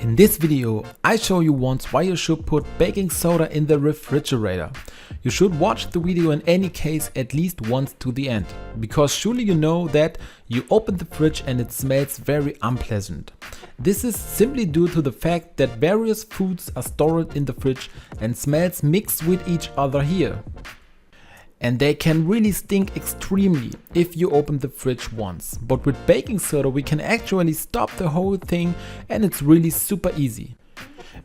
In this video, I show you once why you should put baking soda in the refrigerator. You should watch the video in any case at least once to the end, because surely you know that you open the fridge and it smells very unpleasant. This is simply due to the fact that various foods are stored in the fridge and smells mix with each other here. And they can really stink extremely if you open the fridge once. But with baking soda we can actually stop the whole thing, and it's really super easy.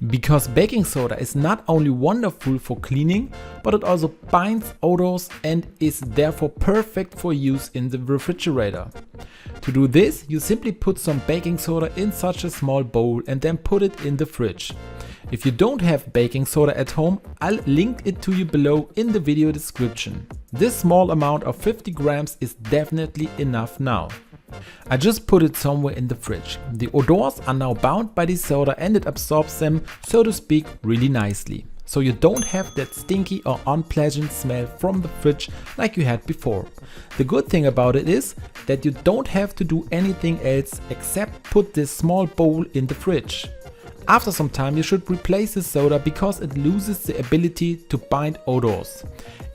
Because baking soda is not only wonderful for cleaning, but it also binds odors and is therefore perfect for use in the refrigerator. To do this, you simply put some baking soda in such a small bowl and then put it in the fridge. If you don't have baking soda at home, I'll link it to you below in the video description. This small amount of 50 grams is definitely enough now. I just put it somewhere in the fridge. The odors are now bound by the soda and it absorbs them, so to speak, really nicely. So you don't have that stinky or unpleasant smell from the fridge like you had before. The good thing about it is that you don't have to do anything else except put this small bowl in the fridge. After some time you should replace the soda because it loses the ability to bind odors.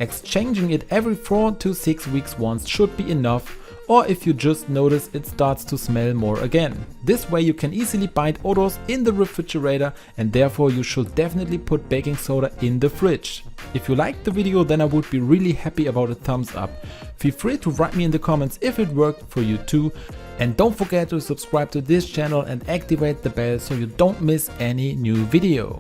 Exchanging it every 4 to 6 weeks once should be enough, or if you just notice it starts to smell more again. This way you can easily bind odors in the refrigerator, and therefore you should definitely put baking soda in the fridge. If you liked the video, then I would be really happy about a thumbs up. Feel free to write me in the comments if it worked for you too. And don't forget to subscribe to this channel and activate the bell so you don't miss any new video.